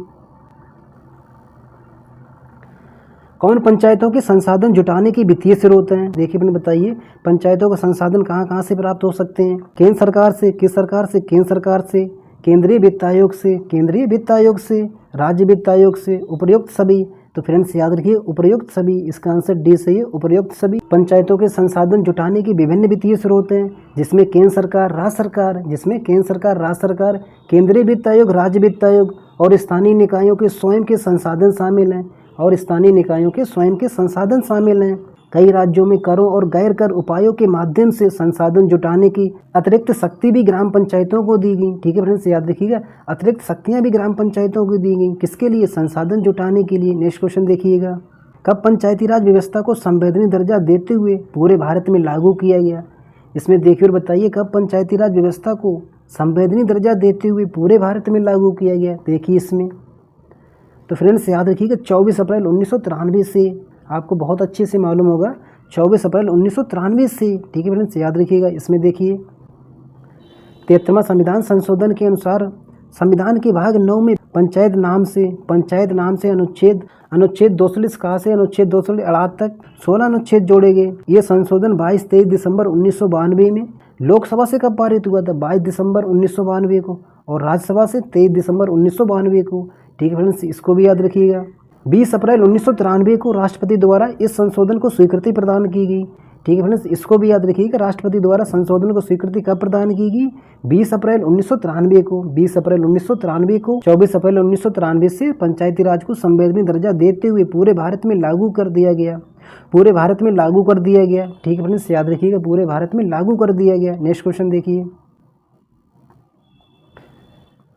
कौन पंचायतों के संसाधन जुटाने के वित्तीय स्रोत हैं? देखिए अपने बताइए, पंचायतों का संसाधन कहाँ कहाँ से प्राप्त हो सकते हैं? केंद्र सरकार से। किस सरकार से? केंद्र सरकार से। केंद्रीय वित्त आयोग से। केंद्रीय वित्त आयोग से। राज्य वित्त आयोग से। उपर्युक्त सभी। तो फ्रेंड्स याद रखिए, उपर्युक्त सभी। इसका आंसर डी सही है, उपर्युक्त सभी। पंचायतों के संसाधन जुटाने के विभिन्न वित्तीय स्रोत हैं, जिसमें केंद्र सरकार, राज्य सरकार, जिसमें केंद्र सरकार, राज्य सरकार, केंद्रीय वित्त आयोग, राज्य वित्त आयोग और स्थानीय निकायों के स्वयं के संसाधन शामिल हैं। और स्थानीय निकायों के स्वयं के संसाधन शामिल हैं। कई राज्यों में करों और गैर कर उपायों के माध्यम से संसाधन जुटाने की अतिरिक्त शक्ति भी ग्राम पंचायतों को दी गई। ठीक है फ्रेंड्स, याद रखिएगा, अतिरिक्त शक्तियां भी ग्राम पंचायतों को दी गई। किसके लिए? संसाधन जुटाने के लिए। नेक्स्ट क्वेश्चन देखिएगा, कब पंचायती राज व्यवस्था को संवैधानिक दर्जा देते हुए पूरे भारत में लागू किया गया? इसमें देखिए और बताइए, कब पंचायती राज व्यवस्था को संवैधानिक दर्जा देते हुए पूरे भारत में लागू किया गया? देखिए इसमें, तो फ्रेंड्स याद रखिएगा 24 अप्रैल 1993 से। आपको बहुत अच्छे से मालूम होगा, 24 अप्रैल 1993 से। ठीक है फ्रेंड्स, याद रखिएगा। इसमें देखिए 73वां संविधान संशोधन के अनुसार संविधान के भाग 9 में पंचायत नाम से अनुच्छेद 240 कहाँ से अनुच्छेद 248 तक 16 अनुच्छेद जोड़े गए। ये संशोधन 22-23 दिसंबर 1992 में लोकसभा से कब पारित हुआ था? 22 दिसंबर 1992 को, और राज्यसभा से 23 दिसंबर 1992 को। ठीक है फ्रेंड्स, इसको भी याद रखिएगा। 20 अप्रैल 1993 को राष्ट्रपति द्वारा इस संशोधन को स्वीकृति प्रदान की गई। ठीक है फ्रेंड्स, इसको भी याद रखिएगा, राष्ट्रपति द्वारा संशोधन को स्वीकृति कब प्रदान की गई? 20 अप्रैल 1993 को। 20 अप्रैल 1993 को। 24 अप्रैल 1993 से पंचायती राज को संवैधानिक दर्जा देते हुए पूरे भारत में लागू कर दिया गया। पूरे भारत में लागू कर दिया गया। ठीक है फ्रेंड्स, याद रखिएगा, पूरे भारत में लागू कर दिया गया। नेक्स्ट क्वेश्चन देखिए,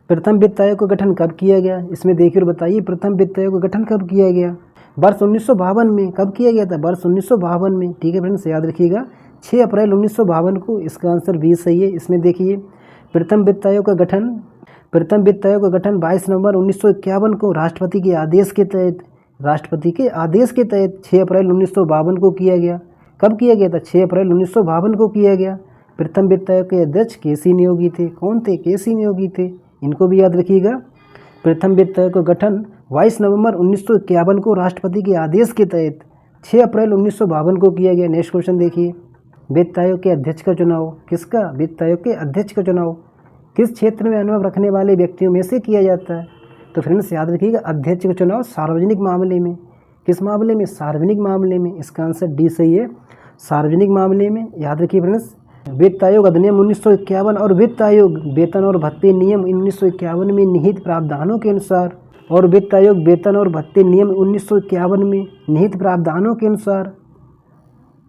प्रथम वित्त आयोग का गठन कब किया गया? इसमें देखिए और बताइए, प्रथम वित्त आयोग का गठन कब किया गया? वर्ष 1952 में। कब किया गया था? वर्ष 1952 में। ठीक है फ्रेंड्स, याद रखिएगा 6 अप्रैल 1952 को। इसका आंसर बी सही है। इसमें देखिए, प्रथम वित्त आयोग का गठन 22 नवंबर 1951 को राष्ट्रपति के आदेश के तहत 6 अप्रैल 1952 को किया गया। कब किया गया था? 6 अप्रैल 1952 को किया गया। प्रथम वित्त आयोग के अध्यक्ष केसी नियोगी थे। कौन थे? केसी नियोगी थे। इनको भी याद रखिएगा। प्रथम वित्त आयोग का गठन 22 नवंबर 1951 को राष्ट्रपति के आदेश के तहत 6 अप्रैल 1952 को किया गया। नेक्स्ट क्वेश्चन देखिए, वित्त आयोग के अध्यक्ष का चुनाव किसका? वित्त आयोग के अध्यक्ष का चुनाव किस क्षेत्र में अनुभव रखने वाले व्यक्तियों में से किया जाता है? तो फ्रेंड्स याद रखिएगा, अध्यक्ष का चुनाव सार्वजनिक मामले में। किस मामले में? सार्वजनिक मामले में। इसका आंसर डी सही है, सार्वजनिक मामले में। याद रखिए फ्रेंड्स, वित्त आयोग अधिनियम 1951 और वित्त आयोग वेतन और भत्ते नियम 1951 में निहित प्रावधानों के अनुसार, और वित्त आयोग वेतन और भत्ते नियम 1951 में निहित प्रावधानों के अनुसार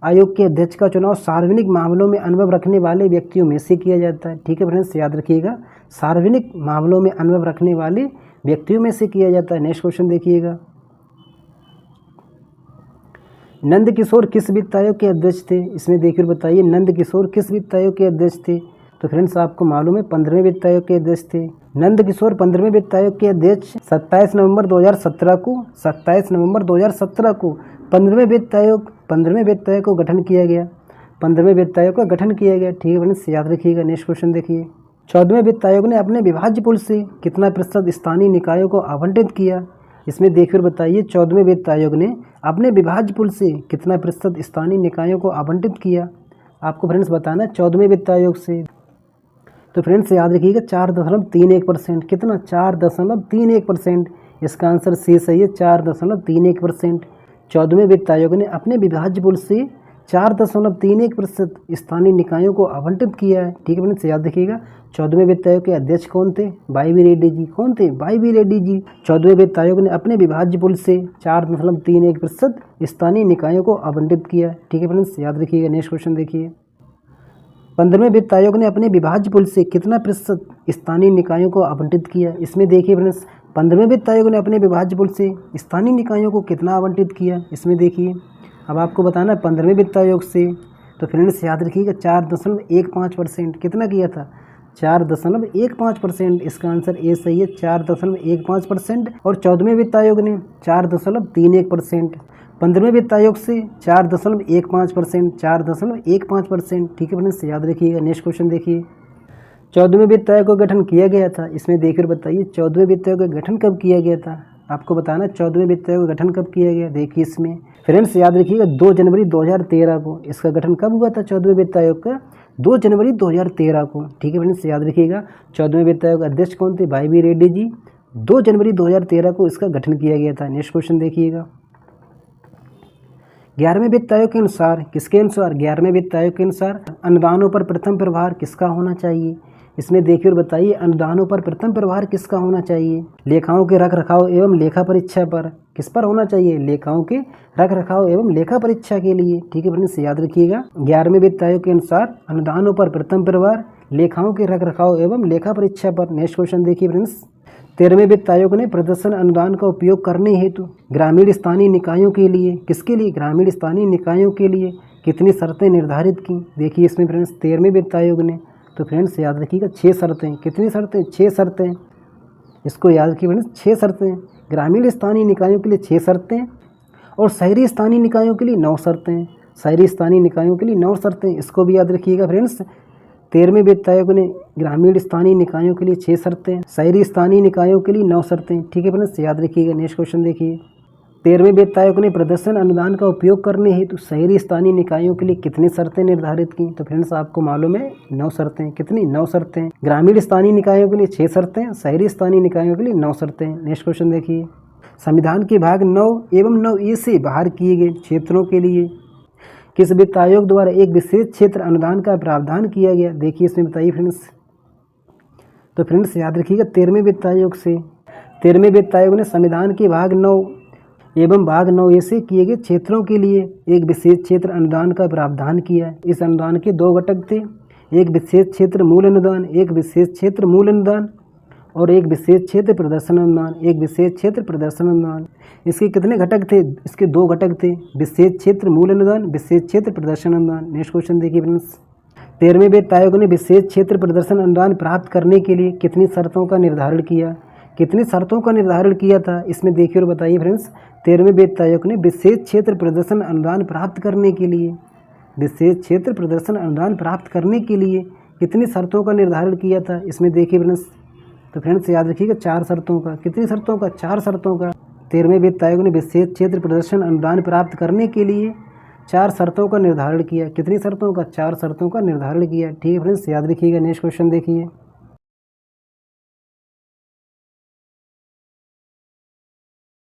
आयोग के अध्यक्ष का चुनाव सार्वजनिक मामलों में अनुभव रखने वाले व्यक्तियों में से किया जाता है। ठीक है फ्रेंड्स, याद रखिएगा, सार्वजनिक मामलों में अनुभव रखने वाले व्यक्तियों में से किया जाता है। नेक्स्ट क्वेश्चन देखिएगा, नंद किशोर किस वित्त आयोग के अध्यक्ष थे? इसमें देखिए बताइए, नंद किशोर किस वित्त आयोग के अध्यक्ष थे? तो फ्रेंड्स आपको मालूम है 15वें वित्त आयोग के अध्यक्ष थे। नंद किशोर 15वें वित्त आयोग के अध्यक्ष 27 नवंबर 2017 को 15वें वित्त आयोग को गठन किया गया। 15वें वित्त आयोग का गठन किया गया। ठीक है फ्रेंड्स, याद रखिएगा। नेक्स्ट क्वेश्चन देखिए, 14वें वित्त आयोग ने अपने विभाज्य पूल से कितना प्रतिशत स्थानीय निकायों को आवंटित किया? इसमें देखिए बताइए, 14वें वित्त आयोग ने अपने विभाज्य पूल से कितना प्रतिशत स्थानीय निकायों को आवंटित किया? आपको फ्रेंड्स बताना है 14वें वित्त आयोग से। तो फ्रेंड्स याद रखिएगा 4.31%। कितना? 4.31%। इसका आंसर सी सही है, 4.31%। 14वें वित्त आयोग ने अपने विभाज्य पूल से 4.31% स्थानीय निकायों को आवंटित किया है। ठीक है फ्रेंड्स, याद रखिएगा। 14वें वित्त आयोग के अध्यक्ष कौन थे? Why we Reddy ji. कौन थे? Why we Reddy ji. 14वें वित्त आयोग ने अपने विभाज्य पूल से 4.31% स्थानीय निकायों को आवंटित किया। ठीक है फ्रेंड्स, याद रखिएगा। नेक्स्ट क्वेश्चन देखिए, 15वें वित्त आयोग ने अपने विभाज्य पूल से कितना प्रतिशत स्थानीय निकायों को आवंटित किया? इसमें देखिए फ्रेंड्स, 15वें वित्त आयोग ने अपने विभाज्य पूल से स्थानीय निकायों को कितना आवंटित किया? इसमें देखिए, अब आपको बताना है 15वें वित्त आयोग से। तो फ्रेंड्स याद रखिएगा 4.15%। कितना किया था? 4.15%। इसका आंसर ए सही है, 4.15%। और 14वें वित्त आयोग ने 4.31%। 15वें वित्त आयोग से 4.15%, 4.15%। ठीक है फ्रेंड्स, याद रखिएगा। नेक्स्ट क्वेश्चन देखिए, 14वें वित्त आयोग का गठन किया गया था। इसमें देखकर बताइए 14वें वित्त आयोग का गठन कब किया गया था? आपको बताना 14वें वित्त आयोग का गठन कब किया गया। देखिए इसमें फ्रेंड्स याद रखिएगा 2 जनवरी 2013 को। इसका गठन कब हुआ था 14वें वित्त आयोग का? 2 जनवरी 2013 को। ठीक है फ्रेंड्स, याद रखिएगा। 14वें वित्त आयोग अध्यक्ष कौन थे? Why we Reddy ji. 2 जनवरी 2013 को इसका गठन किया गया था। नेक्स्ट क्वेश्चन देखिएगा, 11वें वित्त आयोग के अनुसार, किसके अनुसार? 11वें वित्त आयोग के अनुसार अनुदानों पर प्रथम प्रभार किसका होना चाहिए? इसमें देखिए और बताइए, अनुदानों पर प्रथम प्रभार किसका होना चाहिए? लेखाओं के रख रखाव एवं लेखा परीक्षा पर। किस पर होना चाहिए? लेखाओं के रख रखाव एवं लेखा परीक्षा के लिए। ठीक है फ्रेंड्स, याद रखिएगा। 11वें वित्त आयोग के अनुसार अनुदानों पर प्रथम प्रभार लेखाओं के रख रखाव एवं लेखा परीक्षा पर। नेक्स्ट क्वेश्चन देखिए फ्रेंड्स, 13वें वित्त आयोग ने प्रदर्शन अनुदान का उपयोग करने हेतु ग्रामीण स्थानीय निकायों के लिए, किसके लिए? ग्रामीण स्थानीय निकायों के लिए कितनी शर्तें निर्धारित की? देखिए इसमें फ्रेंड्स 13वें वित्त आयोग ने, तो फ्रेंड्स याद रखिएगा 6 शर्तें। कितनी शर्तें? 6 शर्तें। इसको याद रखिए फ्रेंड्स, 6 शर्तें। ग्रामीण स्थानीय निकायों के लिए 6 शर्तें और शहरी स्थानीय निकायों के लिए 9 शर्तें। शहरी स्थानीय निकायों के लिए 9 शर्तें। इसको भी याद रखिएगा फ्रेंड्स। 13वें वित्त आयोग ने ग्रामीण स्थानीय निकायों के लिए 6 शर्तें, शहरी स्थानीय निकायों के लिए 9 शर्तें। ठीक है फ्रेंड्स, याद रखिएगा। नेक्स्ट क्वेश्चन देखिए, 13वें वित्त आयोग ने प्रदर्शन अनुदान का उपयोग करने हेतु शहरी स्थानीय निकायों के लिए कितनी शर्तें निर्धारित की? तो फ्रेंड्स आपको मालूम है 9 शर्तें। कितनी? 9 शर्तें। ग्रामीण स्थानीय निकायों के लिए 6 शर्तें, शहरी स्थानीय निकायों के लिए 9 शर्तें। नेक्स्ट क्वेश्चन देखिए, संविधान के भाग 9 एवं 9A से बाहर किए गए क्षेत्रों के लिए किस वित्त आयोग द्वारा एक विशेष क्षेत्र अनुदान का प्रावधान किया गया? देखिए इसमें बताइए फ्रेंड्स। तो फ्रेंड्स याद रखिएगा 13वें वित्त आयोग से। 13वें वित्त आयोग ने संविधान के भाग 9 एवं भाग 9A से किए गए क्षेत्रों के लिए एक विशेष क्षेत्र अनुदान का प्रावधान किया। इस अनुदान के 2 घटक थे, एक विशेष क्षेत्र मूल अनुदान, एक विशेष क्षेत्र मूल अनुदान और एक विशेष क्षेत्र प्रदर्शन अनुदान, एक विशेष क्षेत्र प्रदर्शन अनुदान। इसके कितने घटक थे? इसके 2 घटक थे, विशेष क्षेत्र मूल अनुदान, विशेष क्षेत्र प्रदर्शन अनुदान। नेक्स्ट क्वेश्चन देखिए फ्रेंड्स, 13वें वित्त आयोग ने विशेष क्षेत्र प्रदर्शन अनुदान प्राप्त करने के लिए कितनी शर्तों का निर्धारण किया? कितनी शर्तों का निर्धारण किया था? इसमें देखिए और बताइए फ्रेंड्स। 13वें वित्त आयोग ने विशेष क्षेत्र प्रदर्शन अनुदान प्राप्त करने के लिए, विशेष क्षेत्र प्रदर्शन अनुदान प्राप्त करने के लिए कितनी शर्तों का निर्धारण किया था? इसमें देखिए फ्रेंड्स। तो फ्रेंड्स याद रखिएगा 4 शर्तों का। कितनी शर्तों का? 4 शर्तों का। 13वें वित्त आयोग ने विशेष क्षेत्र प्रदर्शन अनुदान प्राप्त करने के लिए 4 शर्तों का निर्धारण किया। कितनी शर्तों का? 4 शर्तों का निर्धारण किया। ठीक है फ्रेंड्स, याद रखिएगा। नेक्स्ट क्वेश्चन देखिए,